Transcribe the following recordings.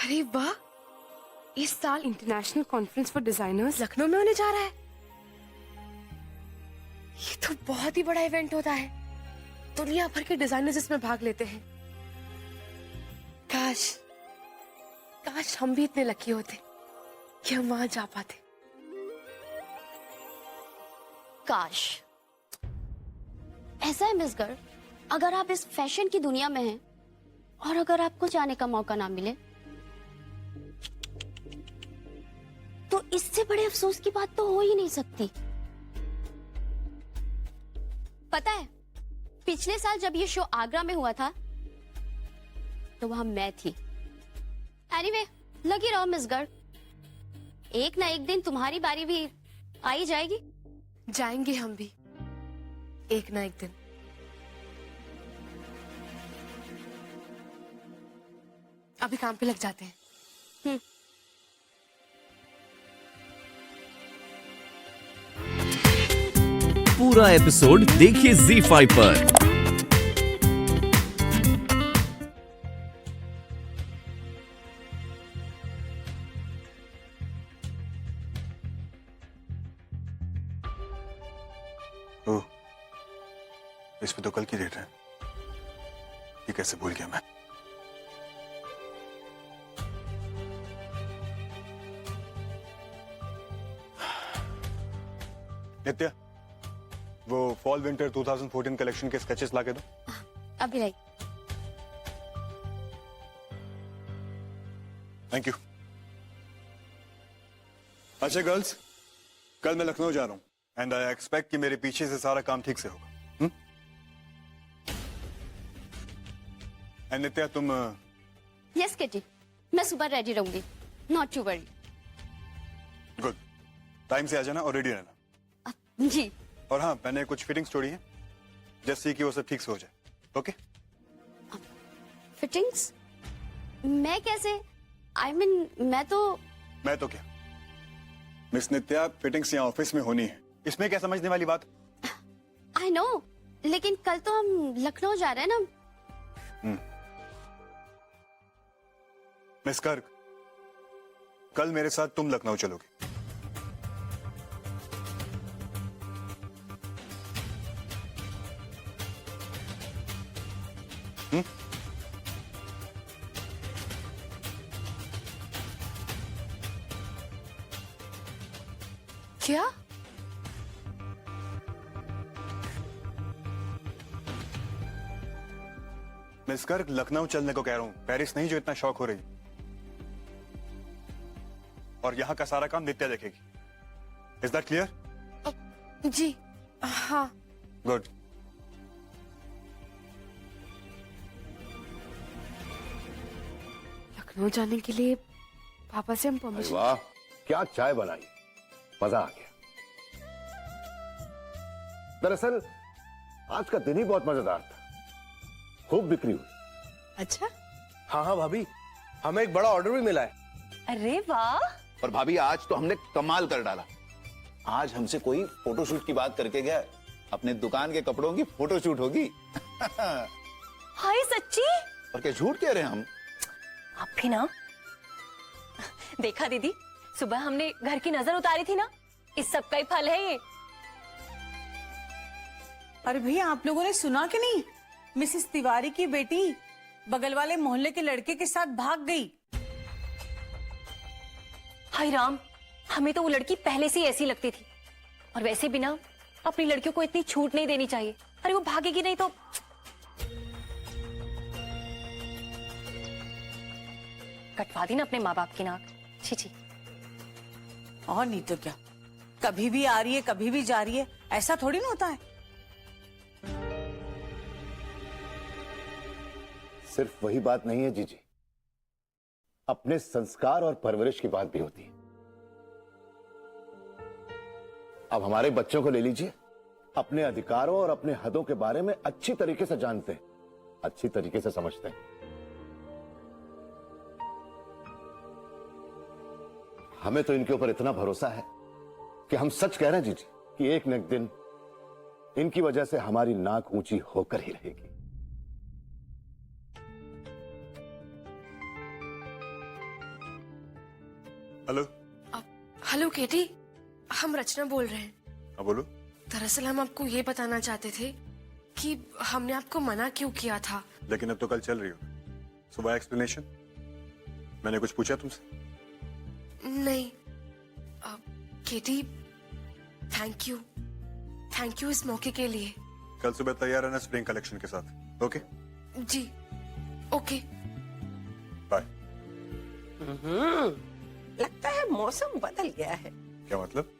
अरे वाह, इस साल international conference for designers Lucknow में होने जा रहा है। ये तो बहुत ही बड़ा इवेंट होता है, दुनिया भर के डिजाइनर्स इसमें भाग लेते हैं। काश काश हम भी इतने लकी होते कि हम वहां जा पाते। काश ऐसा है मिस गर्ग, अगर आप इस फैशन की दुनिया में हैं और अगर आपको जाने का मौका ना मिले तो इससे बड़े अफसोस की बात तो हो ही नहीं सकती। पता है, पिछले साल जब ये शो आगरा में हुआ था तो वहां मैं थी। एनीवे, लगी रहो मिस गर्ग, एक ना एक दिन तुम्हारी बारी भी आ ही जाएगी। जाएंगे हम भी एक ना एक दिन। अभी काम पे लग जाते हैं। पूरा एपिसोड देखिए ZEE5 पर। ओह, इस पे तो कल की डेट है। ये कैसे भूल गया मैं। नित्या, वो फॉल विंटर 2014 कलेक्शन के स्केचेस लाके दो। अभी लाई। Thank you. अच्छा गर्ल्स, कल मैं लखनऊ जा रहा हूँ एंड आई एक्सपेक्ट कि मेरे पीछे से सारा काम ठीक से होगा। एंड नित्या, तुम यस किटी, मैं सुबह रेडी रहूंगी, not to worry. Good, time से आ जाना और रेडी रहना। जी। और हाँ, मैंने कुछ फिटिंग्स छोड़ी हैं, जैसे कि वो सब ठीक से हो जाए। ओके? फिटिंग्स? मैं कैसे? आई मीन, मैं तो क्या मिस नित्या, फिटिंग्स यहाँ ऑफिस में होनी है, इसमें क्या समझने वाली बात। आई नो, लेकिन कल तो हम लखनऊ जा रहे हैं ना। मिस गर्ग, कल मेरे साथ तुम लखनऊ चलोगे। क्या? मिस गर्ग, लखनऊ चलने को कह रहा हूं, पेरिस नहीं, जो इतना शौक हो रही। और यहाँ का सारा काम नित्या देखेगी। Is that clear? जी हाँ। गुड। लखनऊ जाने के लिए पापा से हम परमिशन। वाह, क्या चाय बनाई, मजा आ गया। दरअसल आज का दिन ही बहुत मजेदार था, खूब बिक्री हुई। अच्छा? हाँ हाँ भाभी, हमें एक बड़ा ऑर्डर भी मिला है। अरे वाह। और भाभी, आज तो हमने कमाल कर डाला। आज हमसे कोई फोटोशूट की बात करके गया, अपने दुकान के कपड़ों की फोटोशूट होगी। हाय सच्ची? और क्या झूठ कह रहे हैं हम। आप भी ना। देखा दीदी, सुबह हमने घर की नजर उतारी थी ना, इस सब का ही फल है ये। अरे भैया, आप लोगों ने सुना कि नहीं? मिसेस तिवारी की बेटी बगल वाले मोहल्ले के लड़के के साथ भाग गई। हाय राम, हमें तो वो लड़की पहले से ही ऐसी लगती थी, और वैसे भी ना अपनी लड़कियों को इतनी छूट नहीं देनी चाहिए। अरे वो भागेगी नहीं तो। कटवा दी ना अपने माँ बाप की नाक। छी छी। और नहीं तो क्या, कभी भी आ रही है कभी भी जा रही है, ऐसा थोड़ी ना होता है। सिर्फ वही बात नहीं है जीजी, अपने संस्कार और परवरिश की बात भी होती है। अब हमारे बच्चों को ले लीजिए, अपने अधिकारों और अपने हदों के बारे में अच्छी तरीके से जानते हैं, अच्छी तरीके से समझते हैं। हमें तो इनके ऊपर इतना भरोसा है कि हम सच कह रहे हैं जीजी कि एक न एक दिन इनकी वजह से हमारी नाक ऊंची होकर ही रहेगी। हेलो। हेलो केटी, हम रचना बोल रहे हैं। हाँ बोलो। दरअसल हम आपको ये बताना चाहते थे कि हमने आपको मना क्यों किया था। लेकिन अब तो कल चल रही हो, सुबह एक्सप्लेनेशन। मैंने कुछ पूछा तुमसे? नहीं केटी, थैंक यू इस मौके के लिए। कल सुबह तैयार रहना स्प्रिंग कलेक्शन के साथ। ओके जी ओके बाय। लगता है मौसम बदल गया है। क्या मतलब?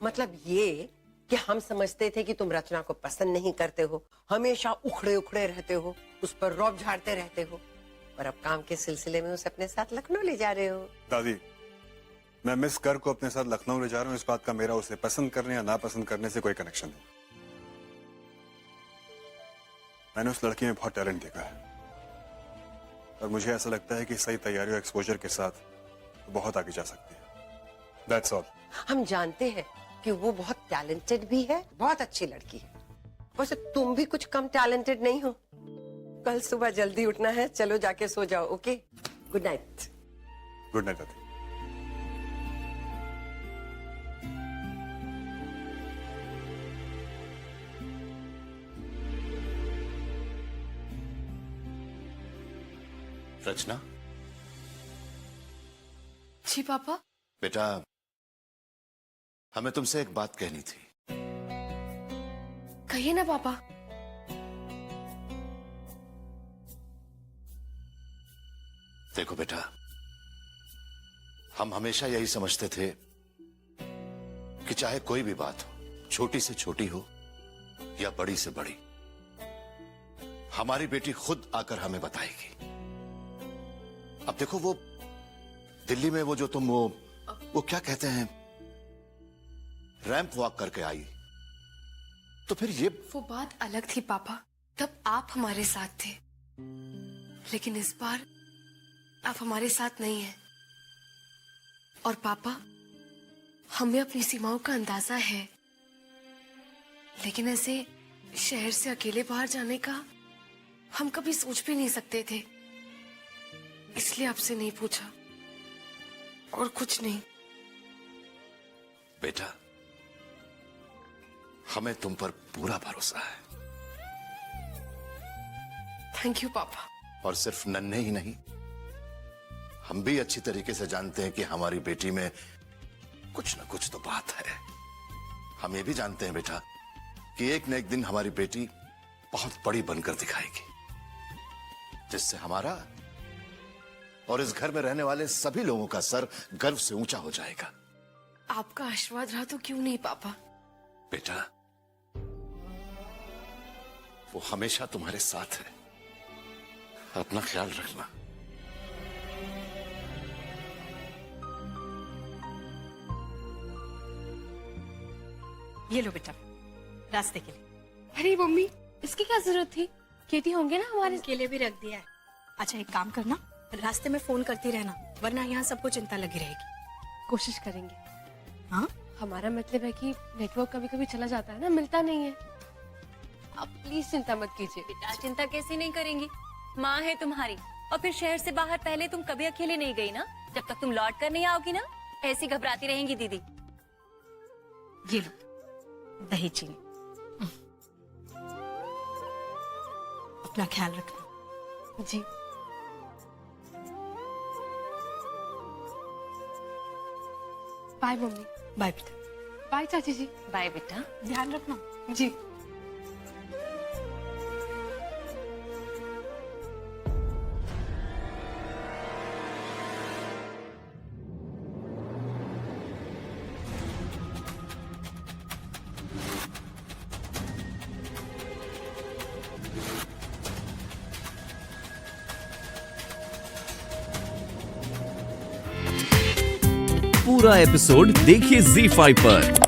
मतलब ये कि हम समझते थे कि तुम रचना को पसंद नहीं करते हो, हमेशा उखड़े उखड़े रहते हो, उस पर रौब झाड़ते रहते हो, और अब काम के सिलसिले में उसे अपने साथ लखनऊ ले जा रहे हो। दादी, मैं मिस कर को अपने साथ लखनऊ ले जा रहा हूँ, इस बात का मेरा उसे पसंद करने या नापसंद करने से कोई कनेक्शन नहीं। मैंने उस लड़की में बहुत टैलेंट देखा है और मुझे ऐसा लगता है कि सही तैयारी और एक्सपोजर के साथ वो बहुत आगे जा सकती है। That's all। हम जानते हैं कि वो बहुत टैलेंटेड भी है, बहुत अच्छी लड़की है। वैसे तुम भी कुछ कम टैलेंटेड नहीं हो। कल सुबह जल्दी उठना है, चलो जाके सो जाओ। Okay, good night. Good night दादी। रचना, जी पापा। बेटा, हमें तुमसे एक बात कहनी थी। कहिए ना पापा। देखो बेटा, हम हमेशा यही समझते थे कि चाहे कोई भी बात हो, छोटी से छोटी हो या बड़ी से बड़ी, हमारी बेटी खुद आकर हमें बताएगी। अब देखो, वो दिल्ली में वो जो तुम वो क्या कहते हैं, रैंप वॉक करके आई, तो फिर ये वो बात अलग थी पापा, तब आप हमारे साथ थे, लेकिन इस बार आप हमारे साथ नहीं हैं। और पापा, हमें अपनी सीमाओं का अंदाजा है, लेकिन ऐसे शहर से अकेले बाहर जाने का हम कभी सोच भी नहीं सकते थे, इसलिए आपसे नहीं पूछा, और कुछ नहीं। बेटा, हमें तुम पर पूरा भरोसा है। थैंक यू पापा। और सिर्फ नन्हे ही नहीं, हम भी अच्छी तरीके से जानते हैं कि हमारी बेटी में कुछ न कुछ तो बात है। हम ये भी जानते हैं बेटा कि एक न एक दिन हमारी बेटी बहुत बड़ी बनकर दिखाएगी, जिससे हमारा और इस घर में रहने वाले सभी लोगों का सर गर्व से ऊंचा हो जाएगा। आपका आशीर्वाद रहा तो क्यों नहीं पापा। बेटा, वो हमेशा तुम्हारे साथ है, अपना ख्याल रखना। ये लो बेटा, रास्ते के लिए। अरे मम्मी, इसकी क्या जरूरत थी? केटी होंगे ना हमारे। के लिए भी रख दिया है। अच्छा, एक काम करना, रास्ते में फोन करती रहना, वरना यहाँ सबको चिंता लगी रहेगी। कोशिश करेंगे। हाँ, हमारा मतलब है कि नेटवर्क कभी कभी चला जाता है ना, मिलता नहीं है। आप प्लीज चिंता मत कीजिए। बेटा, चिंता कैसे नहीं करेंगी, माँ है तुम्हारी। और फिर शहर से बाहर पहले तुम कभी अकेले नहीं गई ना, जब तक तुम लौट कर नहीं आओगी ना, ऐसी घबराती रहेंगी दीदी। ये लो दही चीनी, अपना ख्याल रखना। जी। Bye mummy. बाय बेटा। बाय चाची जी। बाय बेटा। ध्यान रखना। जी। पूरा एपिसोड देखिए ZEE5 पर।